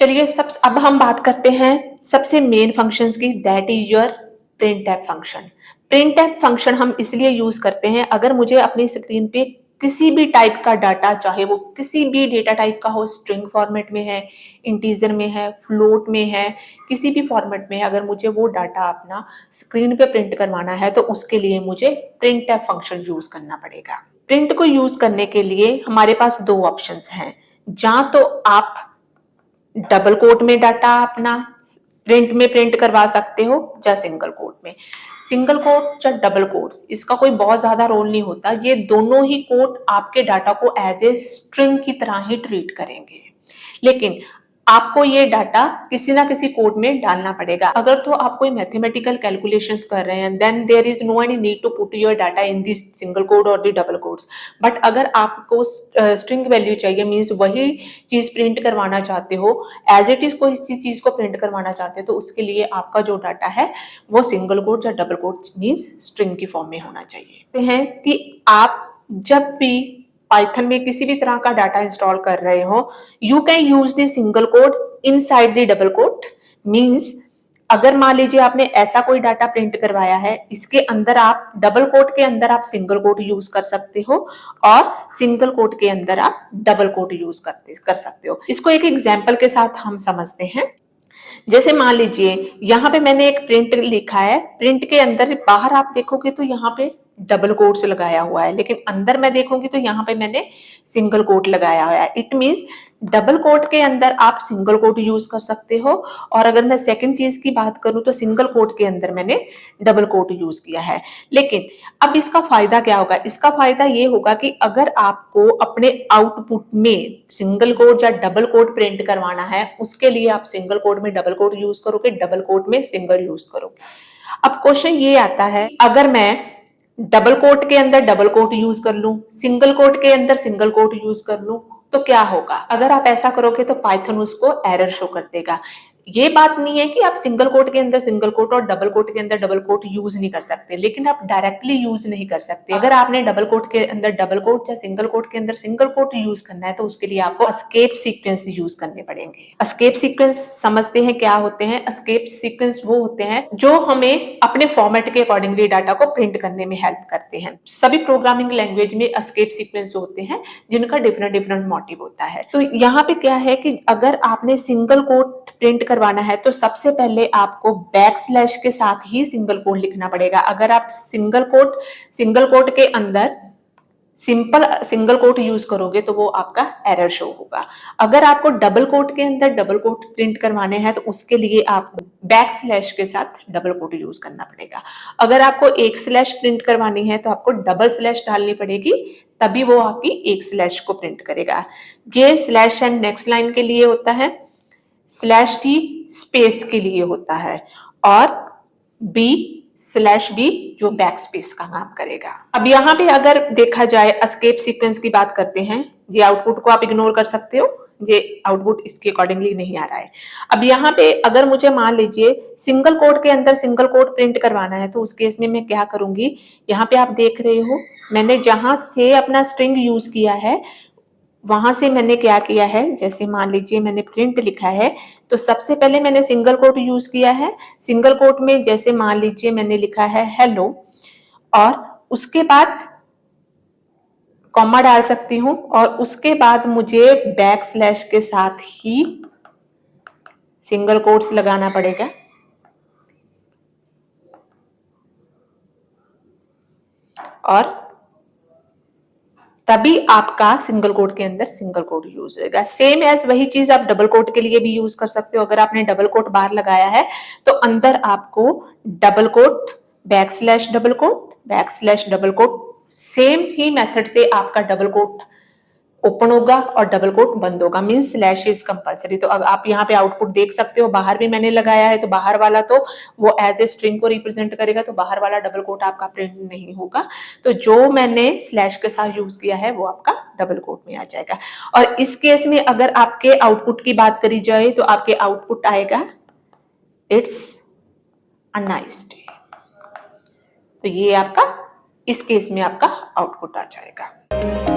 चलिए अब हम बात करते हैं सबसे मेन फंक्शंस की, that is your print F function. Print F function हम इसलिए यूज करते हैं अगर मुझे अपनी स्क्रीन पे किसी भी टाइप का डाटा, चाहे वो किसी भी डेटा टाइप का हो, स्ट्रिंग फॉर्मेट में है, इंटीजर में है, फ्लोट में है, किसी भी फॉर्मेट में है, अगर मुझे वो डाटा अपना स्क्रीन पे प्रिंट करवाना है तो उसके लिए मुझे प्रिंट एफ फंक्शन यूज करना पड़ेगा। प्रिंट को यूज करने के लिए हमारे पास दो ऑप्शंस हैं। या तो आप डबल कोट में डाटा अपना प्रिंट में प्रिंट करवा सकते हो, या सिंगल कोट में। सिंगल कोट या डबल कोट्स, इसका कोई बहुत ज्यादा रोल नहीं होता। ये दोनों ही कोट आपके डाटा को एज ए स्ट्रिंग की तरह ही ट्रीट करेंगे, लेकिन आपको ये डाटा किसी ना किसी कोड में डालना पड़ेगा। अगर तो आप कोई मैथमेटिकल कैलकुलेशंस कर रहे हैं, then there is no any need to put your data in this single code और दी डबल कोड्स। बट अगर आपको स्ट्रिंग वैल्यू चाहिए, मीन्स वही चीज प्रिंट करवाना चाहते हो, एज इट इज कोई चीज को प्रिंट करवाना चाहते हो, तो उसके लिए आपका जो डाटा है वो सिंगल कोड या डबल कोड मीन्स स्ट्रिंग की फॉर्म में होना चाहिए। हैं कि आप जब भी पाइथन में किसी भी तरह का डाटा इंस्टॉल कर रहे हो, you can use the single code inside the double quote. Means अगर मान लीजिए आपने ऐसा कोई डाटा प्रिंट करवाया है, इसके अंदर आप डबल कोट के अंदर आप सिंगल कोट यूज कर सकते हो और सिंगल कोट के अंदर आप डबल कोट यूज कर सकते हो। इसको एक एग्जांपल के साथ हम समझते हैं। जैसे मान लीजिए यहाँ पे मैंने एक प्रिंट लिखा है, प्रिंट के अंदर बाहर आप देखोगे तो यहाँ पे डबल कोट्स लगाया हुआ है, लेकिन अंदर मैं देखूंगी तो यहाँ पे मैंने सिंगल कोट लगाया हुआ है। इट मीन्स डबल कोट के अंदर आप सिंगल कोट यूज कर सकते हो, और अगर मैं सेकंड चीज की बात करूं तो सिंगल कोट के अंदर मैंने डबल कोट यूज किया है। लेकिन अब इसका फायदा क्या होगा? इसका फायदा ये होगा कि अगर आपको अपने आउटपुट में सिंगल कोट या डबल कोट प्रिंट करवाना है, उसके लिए आप सिंगल कोट में डबल कोट यूज करोगे, डबल कोट में सिंगल यूज करोगे। अब क्वेश्चन ये आता है, अगर मैं डबल कोट के अंदर डबल कोट यूज कर लूं, सिंगल कोट के अंदर सिंगल कोट यूज कर लूं, तो क्या होगा? अगर आप ऐसा करोगे तो पाइथन उसको एरर शो कर देगा। ये बात नहीं है कि आप सिंगल कोट के अंदर सिंगल कोट और डबल कोट के अंदर डबल कोट यूज नहीं कर सकते, लेकिन आप डायरेक्टली यूज नहीं कर सकते। अगर आपने डबल कोट के अंदर डबल कोट या सिंगल कोट के अंदर सिंगल कोट यूज करना है तो उसके लिए आपको एस्केप सीक्वेंस यूज करने पड़ेंगे। एस्केप सीक्वेंस समझते हैं क्या होते हैं? एस्केप सीक्वेंस वो होते हैं जो हमें अपने फॉर्मेट के अकॉर्डिंगली डाटा को प्रिंट करने में हेल्प करते हैं। सभी प्रोग्रामिंग लैंग्वेज में एस्केप सीक्वेंस होते हैं जिनका डिफरेंट डिफरेंट मोटिव होता है। तो यहाँ पे क्या है कि अगर आपने सिंगल कोट प्रिंट करवाना है तो सबसे पहले आपको बैक स्लैश के साथ ही सिंगल कोट लिखना पड़ेगा। अगर आप सिंगल कोट के अंदर सिंपल सिंगल कोट यूज करोगे तो वो आपका एरर शो होगा। अगर आपको डबल कोट के अंदर डबल कोट प्रिंट करवाने हैं तो उसके लिए आपको बैक स्लैश के साथ डबल कोट यूज करना पड़ेगा। अगर आपको एक स्लैश प्रिंट करवानी है तो आपको डबल स्लैश डालनी पड़ेगी, तभी वो आपकी एक स्लैश को प्रिंट करेगा। ये स्लैश एंड नेक्स्ट लाइन के लिए होता है, स्लैश टी स्पेस के लिए होता है, और बी स्लैश बी जो बैक स्पेस का काम करेगा। अब यहाँ पे अगर देखा जाए एस्केप सीक्वेंस की बात करते हैं, ये आउटपुट को आप इग्नोर कर सकते हो, ये आउटपुट इसके अकॉर्डिंगली नहीं आ रहा है। अब यहाँ पे अगर मुझे मान लीजिए सिंगल कोट के अंदर सिंगल कोट प्रिंट करवाना है तो उस केस में मैं क्या करूंगी? यहाँ पे आप देख रहे हो मैंने जहां से अपना स्ट्रिंग यूज किया है वहां से मैंने क्या किया है, जैसे मान लीजिए मैंने प्रिंट लिखा है तो सबसे पहले मैंने सिंगल कोट यूज किया है। सिंगल कोट में जैसे मान लीजिए मैंने लिखा है हेलो, और उसके बाद कॉमा डाल सकती हूँ, और उसके बाद मुझे बैक स्लैश के साथ ही सिंगल कोट्स लगाना पड़ेगा। और तभी आपका सिंगल कोट के अंदर सिंगल कोट यूज होगा। सेम एज वही चीज आप डबल कोट के लिए भी यूज कर सकते हो। अगर आपने डबल कोट बाहर लगाया है तो अंदर आपको double quote backslash double quote, same ही मेथड से आपका डबल कोट ओपन होगा और डबल कोट बंद होगा। Means slash is compulsory. तो अब आप यहाँ पे आउटपुट देख सकते हो, बाहर भी मैंने लगाया है तो बाहर वाला तो वो एज ए स्ट्रिंग को रिप्रेजेंट करेगा, तो बाहर वाला डबल कोट आपका प्रिंट नहीं होगा। तो जो मैंने स्लैश के साथ यूज किया है वो आपका डबल कोट में आ जाएगा। और इस केस में अगर आपके आउटपुट की बात करी जाए तो आपके आउटपुट आएगा इट्स अ नाइस डे। तो ये आपका इस केस में आपका आउटपुट आ जाएगा।